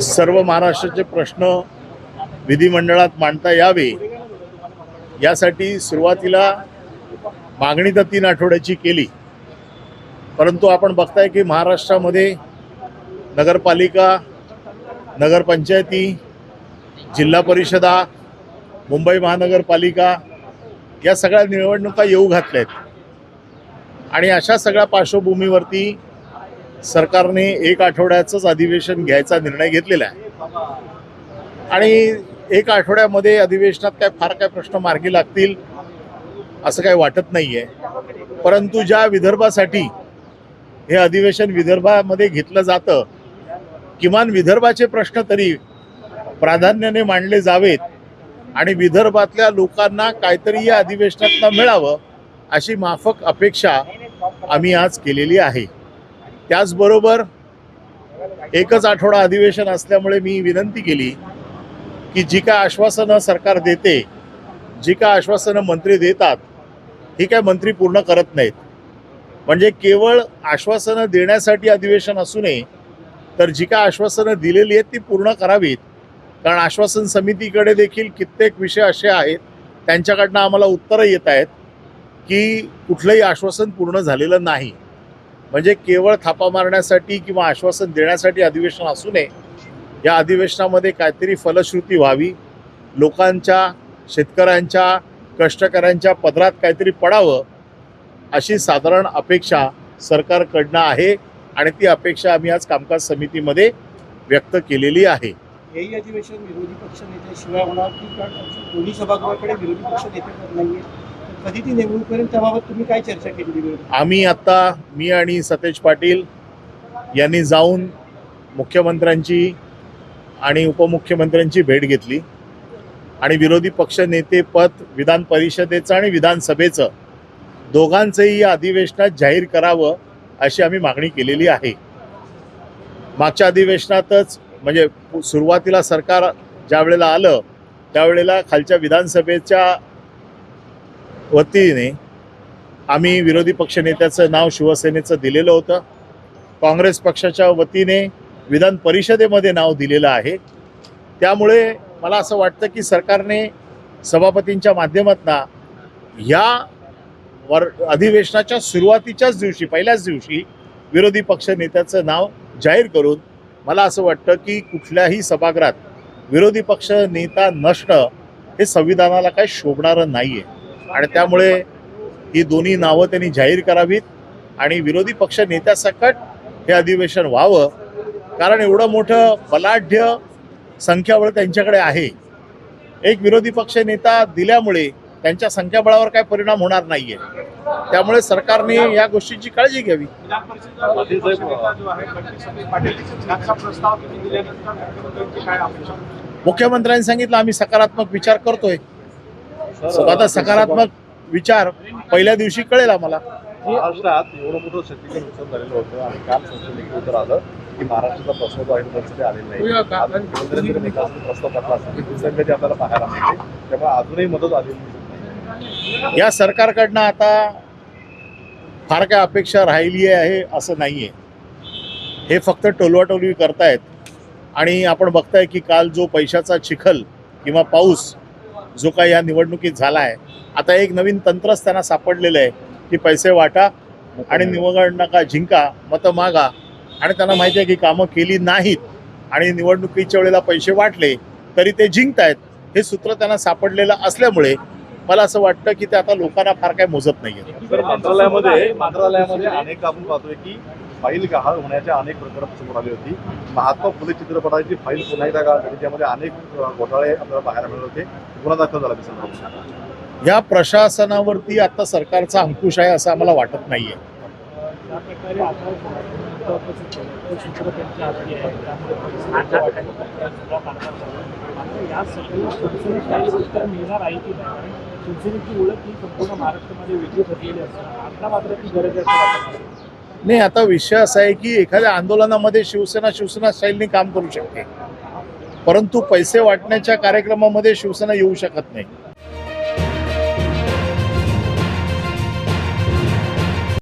सर्व महाराष्ट्राचे प्रश्न विधिमंडळात मांडता यावे यासाठी सुरुवातीला मागणी तर 3 आठवड्याची केली, परंतु आपण बघताय की महाराष्ट्रामध्ये नगरपालिका, नगरपंचायती, जिल्हा परिषदा, मुंबई महानगरपालिका या सगळ्या निवडणुका येऊ घातल्यात आणि अशा सगळ्या पार्श्वभूमीवरती सरकारने 1 आठवड्याचंच अधिवेशन घ्यायचा निर्णय घेतलेला आहे आणि 1 आठवड्यामध्ये अधिवेशनात फार काय प्रश्न मार्गी लागतील असं काही वाटत नाहीये। परंतु ज्या विदर्भासाठी हे अधिवेशन विदर्भामध्ये घेतलं जातं, किमान विदर्भाचे प्रश्न तरी प्राधान्याने मांडले जावेत आणि विदर्भातल्या लोकांना काहीतरी या अधिवेशनातनं मिळावं अशी माफक अपेक्षा आम्ही आज केलेली आहे। त्याचबरोबर 1च आठवडा अधिवेशन असल्यामुळे मी विनंती केली की जी काय आश्वासनं सरकार देते, जी काय आश्वासनं मंत्री देतात, ही काय मंत्री पूर्ण करत नाहीत। म्हणजे केवळ आश्वासनं देण्यासाठी अधिवेशन असू नये, तर जी काय आश्वासनं दिलेली आहेत ती पूर्ण करावीत। कारण आश्वासन समितीकडे देखील कित्येक विषय असे आहेत, त्यांच्याकडनं आम्हाला उत्तरं येत आहेत की कुठलंही आश्वासन पूर्ण झालेलं नाही। म्हणजे केवळ थापा मारण्यासाठी किंवा आश्वासन देण्यासाठी अधिवेशन असू नये, या अधिवेशनामध्ये काहीतरी फलश्रुती व्हावी, लोकांच्या, शेतकऱ्यांच्या, कष्टकऱ्यांच्या पदरात काहीतरी पडावं अशी साधारण अपेक्षा सरकारकडनं आहे आणि ती अपेक्षा आम्ही आज कामकाज समितीमध्ये व्यक्त केलेली आहे। हेही अधिवेशन विरोधी पक्ष नेत्याशिवाय होणार की दोन्ही सभागृहाकडे विरोधी पक्ष नेते नाहीये, कधी ती नेमणूक करेल त्याबाबत तुम्ही काय चर्चा केली? आम्ही आता मी आणि सतेज पाटील यांनी जाऊन मुख्यमंत्र्यांची आणि उपमुख्यमंत्र्यांची भेट घेतली आणि विरोधी पक्ष नेते पद विधान परिषदेचं आणि विधानसभेचं दोघांचंही या अधिवेशनात जाहीर करावं अशी आम्ही मागणी केलेली आहे। मागच्या अधिवेशनातच म्हणजे सुरुवातीला सरकार ज्या वेळेला आलं त्यावेळेला खालच्या विधानसभेच्या वतीने आम्ही विरोधी पक्षनेत्याचं नाव शिवसेनेचं दिलेलं होतं, काँग्रेस पक्षाच्या वतीने विधान परिषदेमध्ये नाव दिलेलं आहे। त्यामुळे मला असं वाटतं की सरकारने सभापतींच्या माध्यमातून या अधिवेशनाच्या सुरुवातीच्याच दिवशी, पहिल्याच दिवशी विरोधी पक्षनेत्याचं नाव जाहीर करून मला असं वाटतं की कुठल्याही सभागृहात विरोधी पक्ष नेता नसणं हे संविधानाला काही शोभणारं नाही आहे आणि त्यामुळे ही दोन्ही नावं त्यांनी जाहीर करावीत आणि विरोधी पक्ष नेत्यासकट हे अधिवेशन व्हावं। कारण एवढं मोठं बलाढ्य संख्याबळ त्यांच्याकडे आहे। एक विरोधी पक्ष नेता दिल्यामुळे त्यांच्या संख्याबळावर काय परिणाम होणार नाहीये, त्यामुळे सरकारने या गोष्टीची काळजी घ्यावी। मुख्यमंत्र्यांनी सांगितलं आम्ही सकारात्मक विचार करतोय। आता सकारात्मक विचार पहिल्या दिवशी कळेल आम्हाला। महाराष्ट्रात एवढं मोठं शेतीचं नुकसान झालेलं होतं आणि काल संसदेत उत्तर आलं की महाराष्ट्राचा प्रश्न जो आहे परिस्थिती आलेली नाही। प्रस्ताव टाकला असेल संघाची आपल्याला पाहायला मिळते, त्यामुळे अजूनही मदत आलेली नाही। या सरकारकडनं आता फार काय अपेक्षा राहिली आहे असं नाहीये, हे फक्त टोलवाटोलवी करतायत आणि आपण बघताय की काल जो पैशाचा चिखल किंवा पाऊस जो काही या निवडणुकीत झाला आहे, आता एक नवीन तंत्रच त्यांना सापडलेलं आहे की पैसे वाटा आणि निवडणुका जिंका, मतं मागा आणि त्यांना माहिती आहे की कामं केली नाहीत आणि निवडणुकीच्या वेळेला पैसे वाटले तरी ते जिंकतायत, हे सूत्र त्यांना सापडलेलं असल्यामुळे मला असं वाटतं की ते आता लोकांना फार काय मोजत नाहीये। मंत्रालयामध्ये अनेक आपण पाहतोय की फाईल गहाळ होण्याच्या अनेक प्रकरण समोर आली होती। महात्मा फुले चित्रपटाची फाईल पुन्हा एकदा गहाळ झाली, त्यामध्ये अनेक घोटाळे आपल्याला पाहायला मिळत होते, गुन्हा दाखल झाला दिसत। या प्रशासनावरती आता सरकारचा अंकुश आहे असं आम्हाला वाटत नाहीये। नाही, आता विषय असा आहे की एखाद्या आंदोलनामध्ये शिवसेना स्टाईलने काम करू शकते, परंतु पैसे वाटण्याच्या कार्यक्रमामध्ये शिवसेना येऊ शकत नाही।